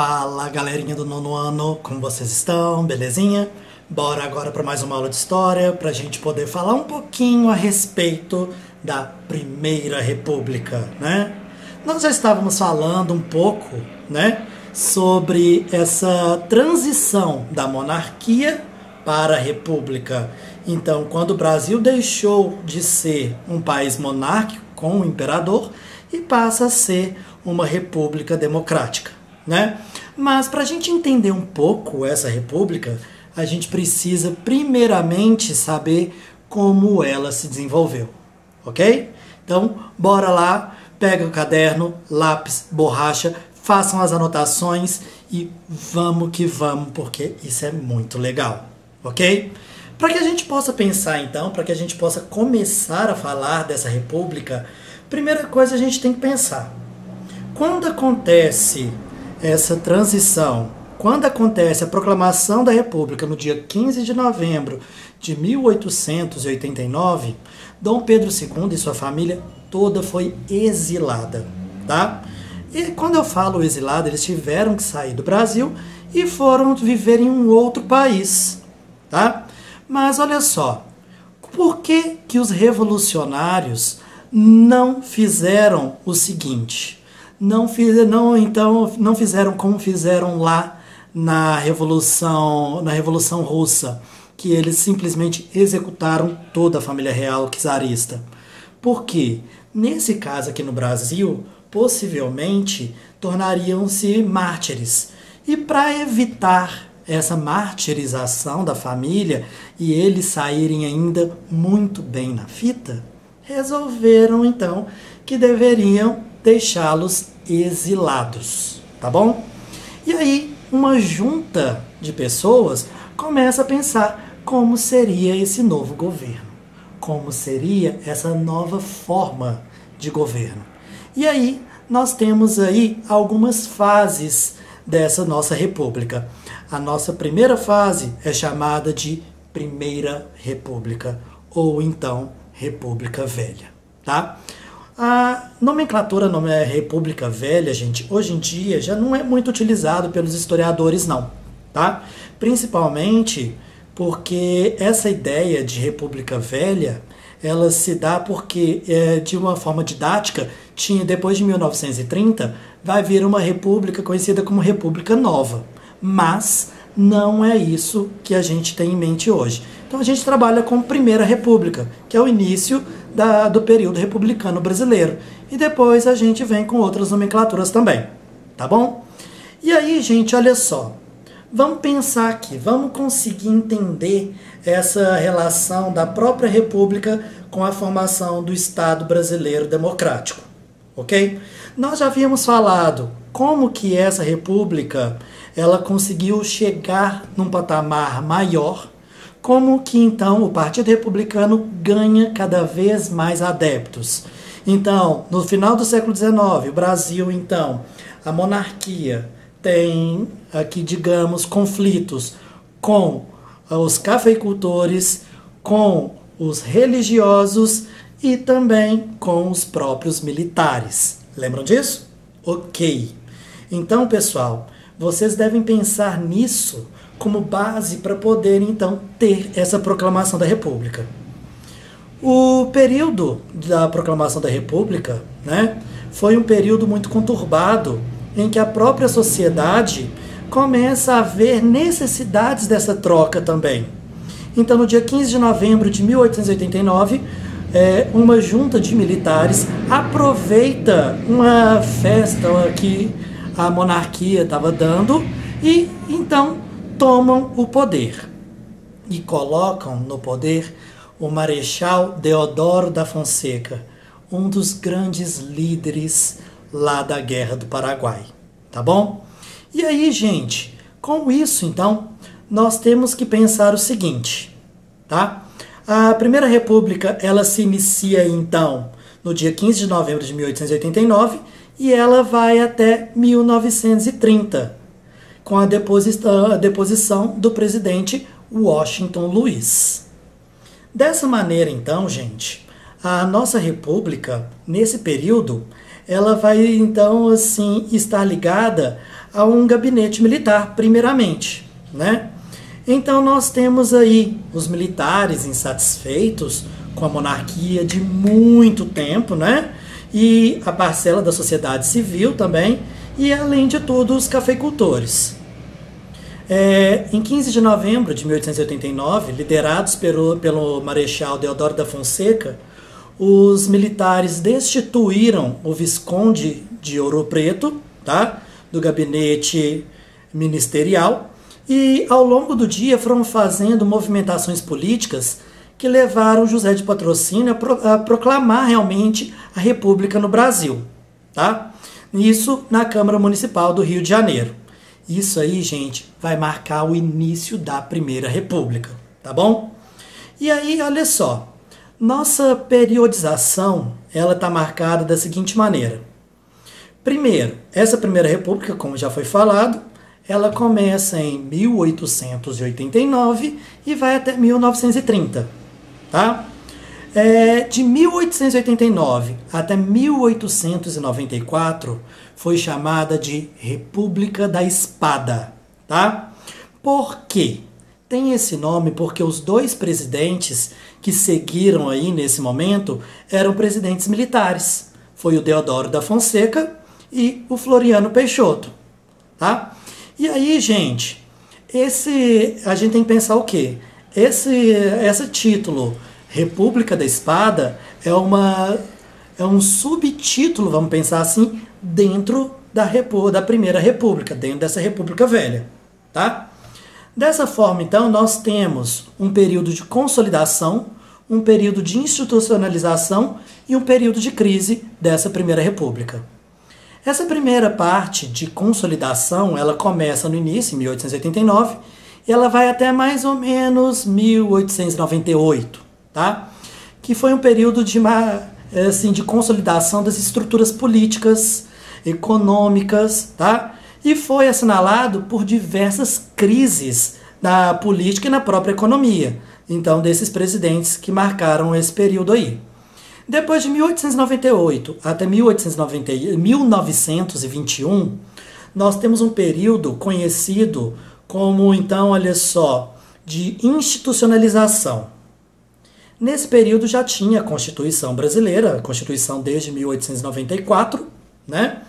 Fala, galerinha do nono ano, como vocês estão? Belezinha? Bora agora para mais uma aula de história, para a gente poder falar um pouquinho a respeito da Primeira República, né? Nós já estávamos falando um pouco, né, sobre essa transição da monarquia para a república. Então, quando o Brasil deixou de ser um país monárquico com o imperador e passa a ser uma república democrática, né? Mas para a gente entender um pouco essa república, a gente precisa primeiramente saber como ela se desenvolveu, ok? Então, bora lá, pega o caderno, lápis, borracha, façam as anotações e vamos que vamos, porque isso é muito legal, ok? Para que a gente possa pensar então, para que a gente possa começar a falar dessa república, primeira coisa a gente tem que pensar. Quando acontece essa transição, quando acontece a proclamação da República no dia 15 de novembro de 1889, Dom Pedro II e sua família toda foi exilada, tá? E quando eu falo exilada, eles tiveram que sair do Brasil e foram viver em um outro país, tá? Mas olha só, por que que os revolucionários não fizeram o seguinte? Não fizeram como fizeram lá na Revolução Russa, que eles simplesmente executaram toda a família real czarista. Por quê? Nesse caso aqui no Brasil, possivelmente tornariam-se mártires. E para evitar essa martirização da família e eles saírem ainda muito bem na fita, resolveram então que deveriam deixá-los exilados, tá bom? E aí uma junta de pessoas começa a pensar como seria esse novo governo, como seria essa nova forma de governo. E aí nós temos aí algumas fases dessa nossa república. A nossa primeira fase é chamada de Primeira República, ou então República Velha, tá? A nomenclatura República Velha, gente, hoje em dia já não é muito utilizado pelos historiadores, não, tá? Principalmente porque essa ideia de República Velha, ela se dá porque, de uma forma didática, depois de 1930, vai vir uma república conhecida como República Nova. Mas não é isso que a gente tem em mente hoje. Então a gente trabalha com Primeira República, que é o início do período republicano brasileiro. E depois a gente vem com outras nomenclaturas também, tá bom? E aí, gente, olha só. Vamos pensar aqui, vamos conseguir entender essa relação da própria República com a formação do Estado brasileiro democrático, ok? Nós já havíamos falado como que essa República ela conseguiu chegar num patamar maior, como que então o Partido Republicano ganha cada vez mais adeptos. Então, no final do século XIX, o Brasil, então, a monarquia tem aqui, digamos, conflitos com os cafeicultores, com os religiosos e também com os próprios militares. Lembram disso? Ok. Então, pessoal, vocês devem pensar nisso como base para poder, então, ter essa proclamação da República. O período da proclamação da República, né, foi um período muito conturbado, em que a própria sociedade começa a ver necessidades dessa troca também. Então, no dia 15 de novembro de 1889, uma junta de militares aproveita uma festa que a monarquia estava dando e, então, tomam o poder e colocam no poder o Marechal Deodoro da Fonseca, um dos grandes líderes lá da Guerra do Paraguai, tá bom? E aí, gente, com isso, então, nós temos que pensar o seguinte, tá? A Primeira República, ela se inicia, então, no dia 15 de novembro de 1889 e ela vai até 1930, com a deposição do presidente Washington Luiz. Dessa maneira, então, gente, a nossa república, nesse período, ela vai, então, assim, estar ligada a um gabinete militar, primeiramente, né? Então nós temos aí os militares insatisfeitos com a monarquia de muito tempo, né? E a parcela da sociedade civil também, e além de tudo os cafeicultores. Em 15 de novembro de 1889, liderados pelo Marechal Deodoro da Fonseca, os militares destituíram o Visconde de Ouro Preto, tá? Do gabinete ministerial, e ao longo do dia foram fazendo movimentações políticas que levaram José de Patrocínio a proclamar realmente a República no Brasil, tá? Isso na Câmara Municipal do Rio de Janeiro. Isso aí, gente, vai marcar o início da Primeira República, tá bom? E aí, olha só, nossa periodização, ela está marcada da seguinte maneira. Primeiro, essa Primeira República, como já foi falado, ela começa em 1889 e vai até 1930, tá? De 1889 até 1894 foi chamada de República da Espada, tá? Por quê? Tem esse nome porque os dois presidentes que seguiram aí nesse momento eram presidentes militares. Foi o Deodoro da Fonseca e o Floriano Peixoto, tá? E aí, gente, a gente tem que pensar o quê? Esse título, República da Espada, é um subtítulo, vamos pensar assim, dentro da Primeira República, dentro dessa República Velha, tá? Dessa forma, então, nós temos um período de consolidação, um período de institucionalização e um período de crise dessa Primeira República. Essa primeira parte de consolidação, ela começa no início, em 1889, e ela vai até mais ou menos 1898, tá? Que foi um período de consolidação das estruturas políticas, econômicas, tá? E foi assinalado por diversas crises na política e na própria economia. Então, desses presidentes que marcaram esse período aí. Depois de 1898 até 1921, nós temos um período conhecido como, então, olha só, de institucionalização. Nesse período já tinha a Constituição brasileira, a Constituição desde 1894, né?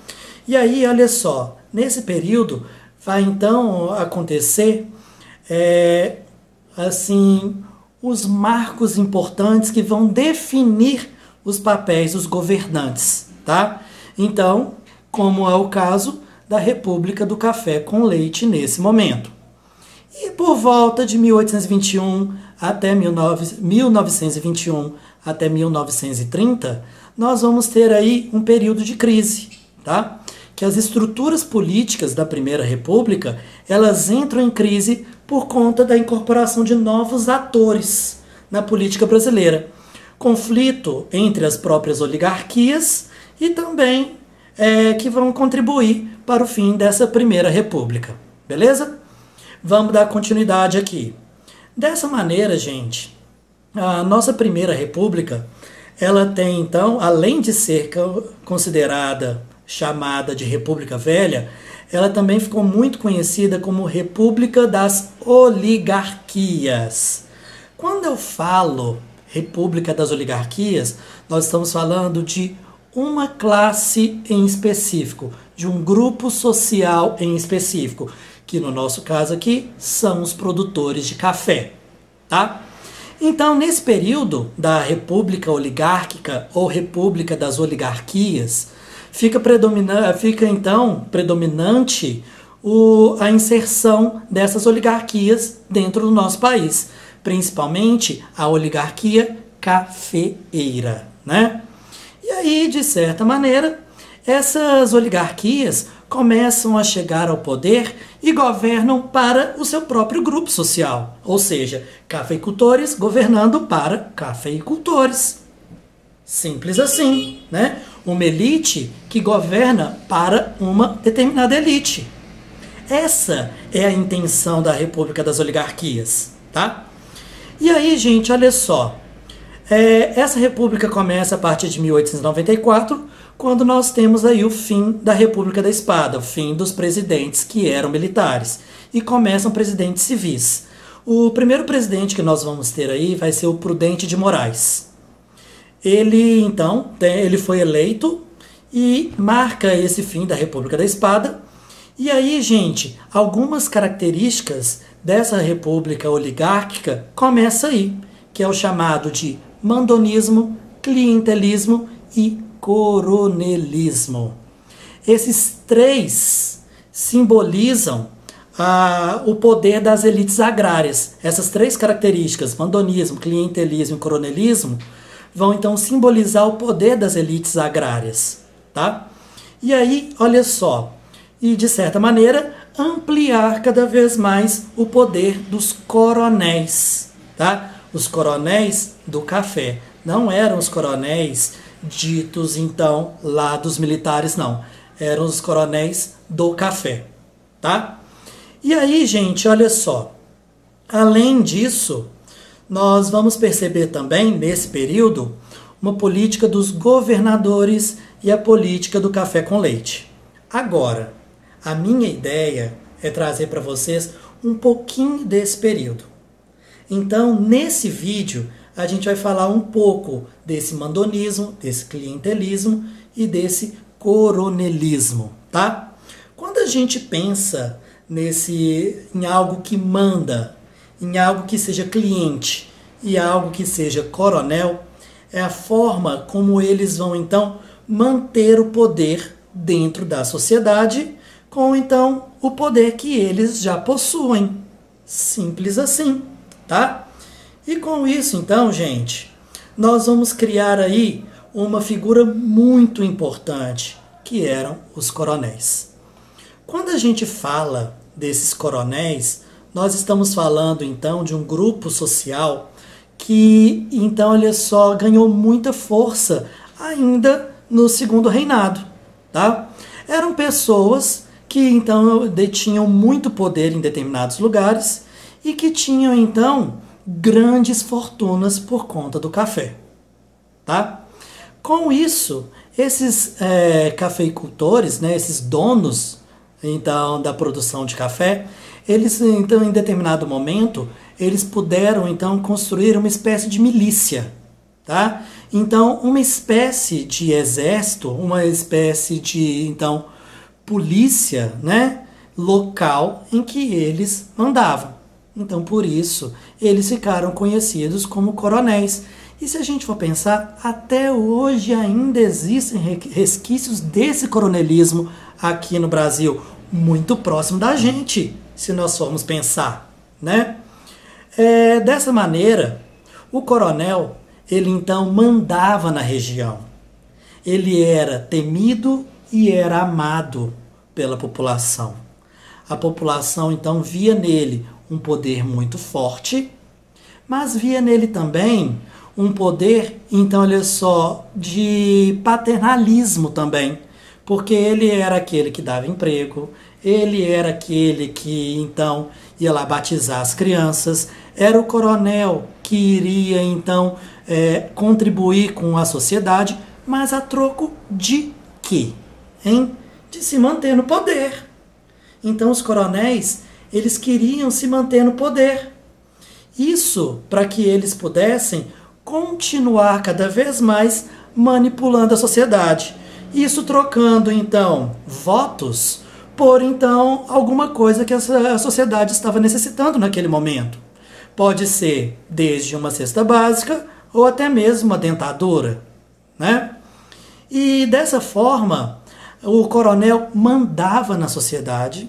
E aí, olha só, nesse período vai então acontecer, os marcos importantes que vão definir os papéis dos governantes, tá? Então, como é o caso da República do Café com Leite nesse momento. E por volta de 1821 até 1921 até 1930, nós vamos ter aí um período de crise, tá? Que as estruturas políticas da Primeira República, elas entram em crise por conta da incorporação de novos atores na política brasileira. Conflito entre as próprias oligarquias e também que vão contribuir para o fim dessa Primeira República. Beleza? Vamos dar continuidade aqui. Dessa maneira, gente, a nossa Primeira República, ela tem, então, além de ser chamada de República Velha, ela também ficou muito conhecida como República das Oligarquias. Quando eu falo República das Oligarquias, nós estamos falando de uma classe em específico, de um grupo social em específico, que no nosso caso aqui são os produtores de café, tá? Então, nesse período da República Oligárquica ou República das Oligarquias, fica então predominante a inserção dessas oligarquias dentro do nosso país, principalmente a oligarquia cafeeira, né? E aí, de certa maneira, essas oligarquias começam a chegar ao poder e governam para o seu próprio grupo social, ou seja, cafeicultores governando para cafeicultores. Simples assim, né? Uma elite que governa para uma determinada elite. Essa é a intenção da República das Oligarquias, tá? E aí, gente, olha só. Essa república começa a partir de 1894, quando nós temos aí o fim da República da Espada, o fim dos presidentes que eram militares, e começam presidentes civis. O primeiro presidente que nós vamos ter aí vai ser o Prudente de Moraes. Ele, então, ele foi eleito e marca esse fim da República da Espada. E aí, gente, algumas características dessa república oligárquica começam aí, que é o chamado de mandonismo, clientelismo e coronelismo. Esses três simbolizam o poder das elites agrárias. Essas três características, mandonismo, clientelismo e coronelismo, vão então simbolizar o poder das elites agrárias, tá? E aí, olha só, e de certa maneira ampliar cada vez mais o poder dos coronéis, tá? Os coronéis do café. Não eram os coronéis ditos então lá dos militares, não. Eram os coronéis do café, tá? E aí, gente, olha só. Além disso, nós vamos perceber também, nesse período, uma política dos governadores e a política do café com leite. Agora, a minha ideia é trazer para vocês um pouquinho desse período. Então, nesse vídeo, a gente vai falar um pouco desse mandonismo, desse clientelismo e desse coronelismo, tá? Quando a gente pensa em algo que manda, em algo que seja cliente e algo que seja coronel, é a forma como eles vão então manter o poder dentro da sociedade com então o poder que eles já possuem. Simples assim, tá? E com isso então, gente, nós vamos criar aí uma figura muito importante, que eram os coronéis. Quando a gente fala desses coronéis, nós estamos falando então de um grupo social que então, olha só, ganhou muita força ainda no segundo reinado, tá? Eram pessoas que então detinham muito poder em determinados lugares e que tinham então grandes fortunas por conta do café, tá? Com isso, esses cafeicultores, né, esses donos então da produção de café, eles então em determinado momento eles puderam então construir uma espécie de milícia, tá? Então uma espécie de exército, uma espécie de então polícia, né, local em que eles mandavam. Então por isso eles ficaram conhecidos como coronéis. E se a gente for pensar, até hoje ainda existem resquícios desse coronelismo aqui no Brasil, muito próximo da gente, se nós formos pensar, né? Dessa maneira, o coronel, ele então mandava na região. Ele era temido e era amado pela população. A população então via nele um poder muito forte, mas via nele também um poder, então olha só, de paternalismo também, porque ele era aquele que dava emprego, ele era aquele que então ia lá batizar as crianças, era o coronel que iria então contribuir com a sociedade, mas a troco de quê? Hein? De se manter no poder. Então os coronéis, eles queriam se manter no poder. Isso para que eles pudessem continuar cada vez mais manipulando a sociedade. Isso trocando, então, votos por, então, alguma coisa que a sociedade estava necessitando naquele momento. Pode ser desde uma cesta básica ou até mesmo uma dentadura, né? E dessa forma, o coronel mandava na sociedade,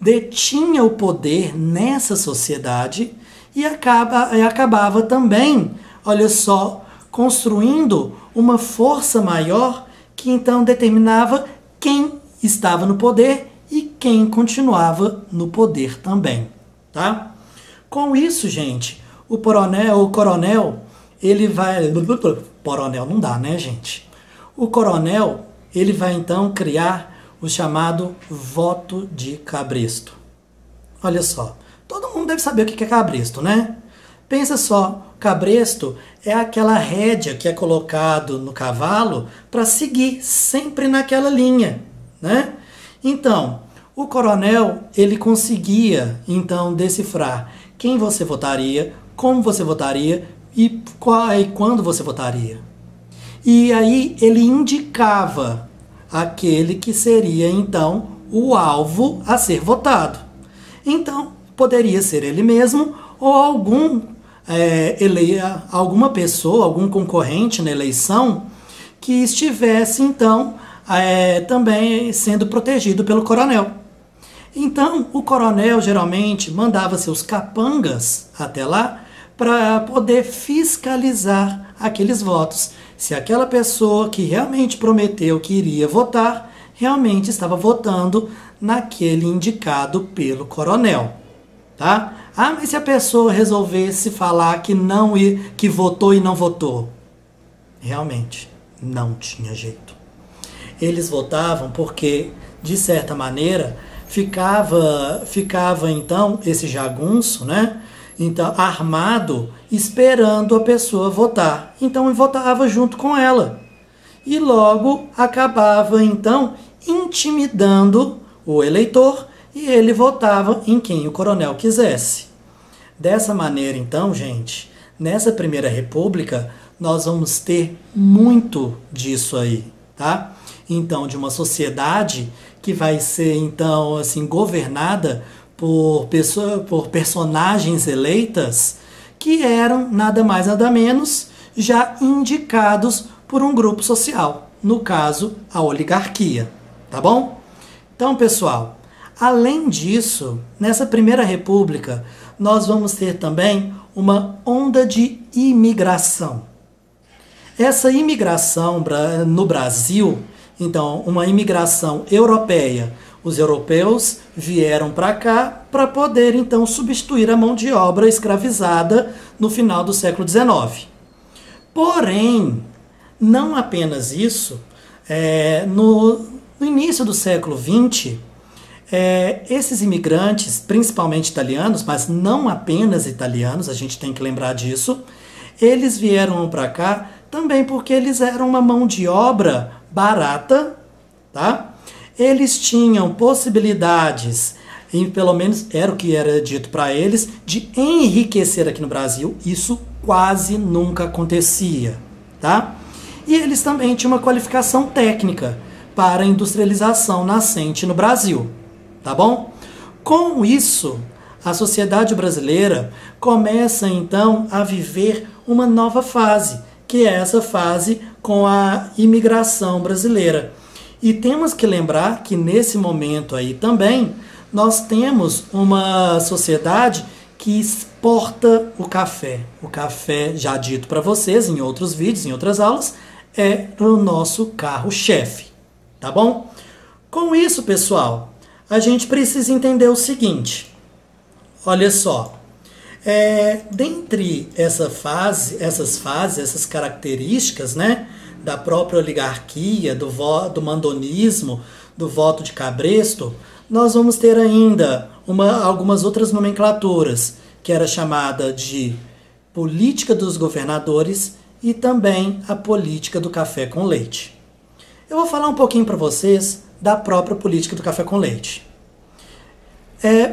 detinha o poder nessa sociedade e acabava também, olha só, construindo uma força maior que então determinava quem estava no poder e quem continuava no poder também, tá? Com isso, gente, o coronel, ele vai... Coronel não dá, né, gente? O coronel, ele vai então criar o chamado voto de cabresto. Olha só, todo mundo deve saber o que é cabresto, né? Pensa só, cabresto é aquela rédea que é colocado no cavalo para seguir sempre naquela linha, né? Então, o coronel, ele conseguia então decifrar quem você votaria, como você votaria e quando você votaria. E aí ele indicava aquele que seria então o alvo a ser votado. Então, poderia ser ele mesmo ou alguma pessoa, algum concorrente na eleição que estivesse então também sendo protegido pelo coronel. Então, o coronel geralmente mandava seus capangas até lá para poder fiscalizar aqueles votos. Se aquela pessoa que realmente prometeu que iria votar, realmente estava votando naquele indicado pelo coronel, tá? Ah, mas se a pessoa resolvesse falar que votou e não votou? Realmente, não tinha jeito. Eles votavam porque, de certa maneira, ficava então esse jagunço, né? Então, armado, esperando a pessoa votar. Então, ele votava junto com ela. E logo acabava, então, intimidando o eleitor e ele votava em quem o coronel quisesse. Dessa maneira, então, gente, nessa Primeira República, nós vamos ter muito disso aí, tá? Então, de uma sociedade que vai ser, então, assim, governada por personagens eleitas que eram nada mais nada menos já indicados por um grupo social, no caso a oligarquia, tá bom? Então, pessoal, além disso, nessa Primeira República nós vamos ter também uma onda de imigração. Essa imigração no Brasil, então, uma imigração europeia. Os europeus vieram para cá para poder, então, substituir a mão de obra escravizada no final do século XIX. Porém, não apenas isso, no início do século XX, esses imigrantes, principalmente italianos, mas não apenas italianos, a gente tem que lembrar disso, eles vieram para cá também porque eles eram uma mão de obra barata, tá? Eles tinham possibilidades, e pelo menos era o que era dito para eles, de enriquecer aqui no Brasil. Isso quase nunca acontecia, tá? E eles também tinham uma qualificação técnica para a industrialização nascente no Brasil, tá bom? Com isso, a sociedade brasileira começa então a viver uma nova fase, que é essa fase com a imigração brasileira. E temos que lembrar que nesse momento aí também nós temos uma sociedade que exporta o café. O café, já dito para vocês em outros vídeos, em outras aulas, é o nosso carro-chefe, tá bom? Com isso, pessoal, a gente precisa entender o seguinte. Olha só, dentre essas fases, essas características, né, da própria oligarquia, do mandonismo, do voto de cabresto, nós vamos ter ainda algumas outras nomenclaturas, que era chamada de política dos governadores e também a política do café com leite. Eu vou falar um pouquinho para vocês da própria política do café com leite.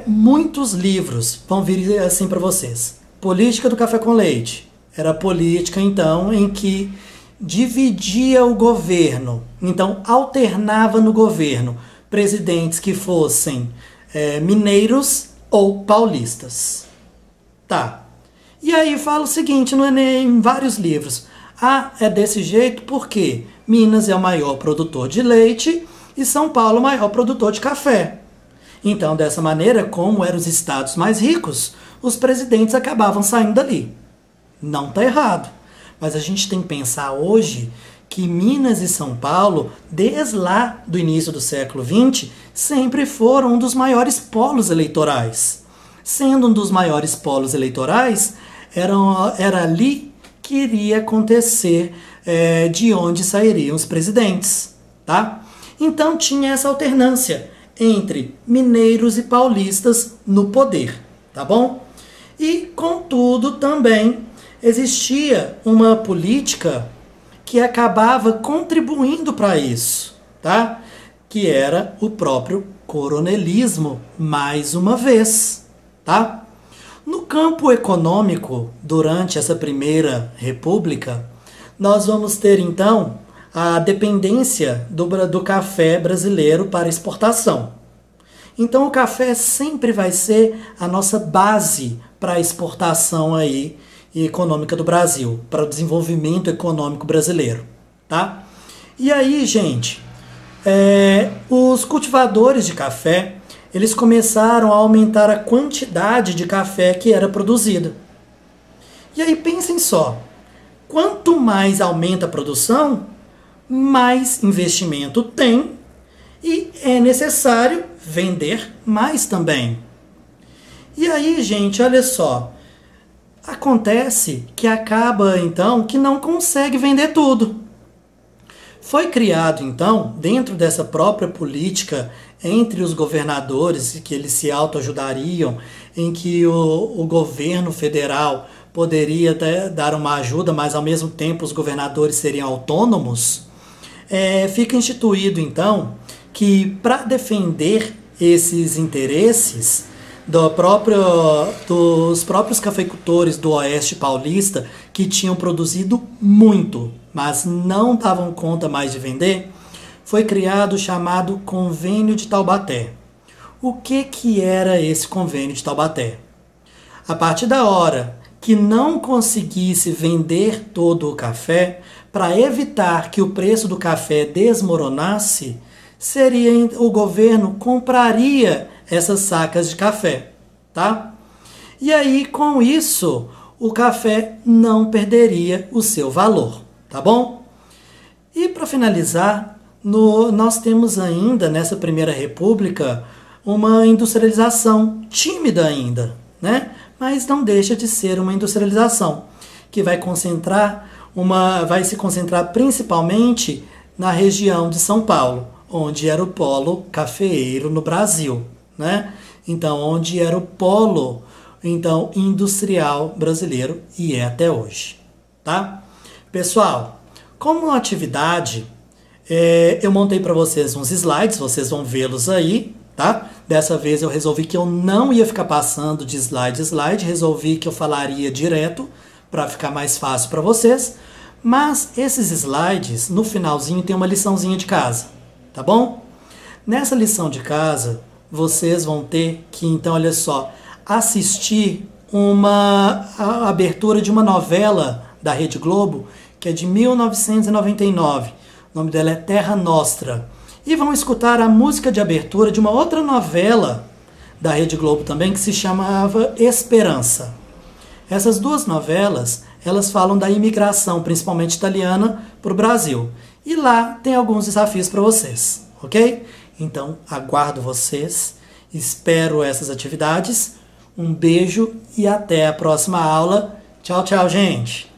Muitos livros vão vir assim para vocês. Política do café com leite. Era a política, então, em que dividia o governo. Então, alternava no governo presidentes que fossem mineiros ou paulistas. Tá. E aí fala o seguinte em vários livros. Ah, é desse jeito porque Minas é o maior produtor de leite e São Paulo o maior produtor de café. Então, dessa maneira, como eram os estados mais ricos, os presidentes acabavam saindo dali. Não está errado. Mas a gente tem que pensar hoje que Minas e São Paulo, desde lá do início do século XX, sempre foram um dos maiores polos eleitorais. Sendo um dos maiores polos eleitorais, era ali que iria acontecer de onde sairiam os presidentes, tá? Então tinha essa alternância entre mineiros e paulistas no poder, tá bom? E, contudo, também existia uma política que acabava contribuindo para isso, tá? Que era o próprio coronelismo, mais uma vez, tá? No campo econômico, durante essa primeira república, nós vamos ter então a dependência do café brasileiro para exportação. Então o café sempre vai ser a nossa base para a exportação aí econômica do Brasil, para o desenvolvimento econômico brasileiro, tá? E aí, gente, os cultivadores de café, eles começaram a aumentar a quantidade de café que era produzida. E aí pensem só, quanto mais aumenta a produção, mais investimento tem e é necessário vender mais também. E aí, gente, olha só, acontece que acaba então que não consegue vender tudo. Foi criado então, dentro dessa própria política entre os governadores, que eles se autoajudariam, em que o governo federal poderia até dar uma ajuda, mas ao mesmo tempo os governadores seriam autônomos, fica instituído então que para defender esses interesses dos próprios cafeicultores do Oeste Paulista, que tinham produzido muito, mas não davam conta mais de vender, foi criado o chamado Convênio de Taubaté. O que era esse Convênio de Taubaté? A partir da hora que não conseguisse vender todo o café, para evitar que o preço do café desmoronasse, o governo compraria essas sacas de café, tá? E aí, com isso, o café não perderia o seu valor, tá bom? E para finalizar, nós temos ainda, nessa Primeira República, uma industrialização tímida ainda, né? Mas não deixa de ser uma industrialização, que vai se concentrar principalmente na região de São Paulo, onde era o polo cafeeiro no Brasil, né? Então, onde era o polo industrial brasileiro e é até hoje, tá? Pessoal, como atividade, eu montei para vocês uns slides, vocês vão vê-los aí, tá? Dessa vez eu resolvi que eu não ia ficar passando de slide em slide, resolvi que eu falaria direto para ficar mais fácil para vocês, mas esses slides, no finalzinho, tem uma liçãozinha de casa, tá bom? Nessa lição de casa, vocês vão ter que, então, olha só, assistir a abertura de uma novela da Rede Globo, que é de 1999. O nome dela é Terra Nostra. E vão escutar a música de abertura de uma outra novela da Rede Globo também, que se chamava Esperança. Essas duas novelas, elas falam da imigração, principalmente italiana, para o Brasil. E lá tem alguns desafios para vocês, ok? Então, aguardo vocês, espero essas atividades. Um beijo e até a próxima aula. Tchau, tchau, gente!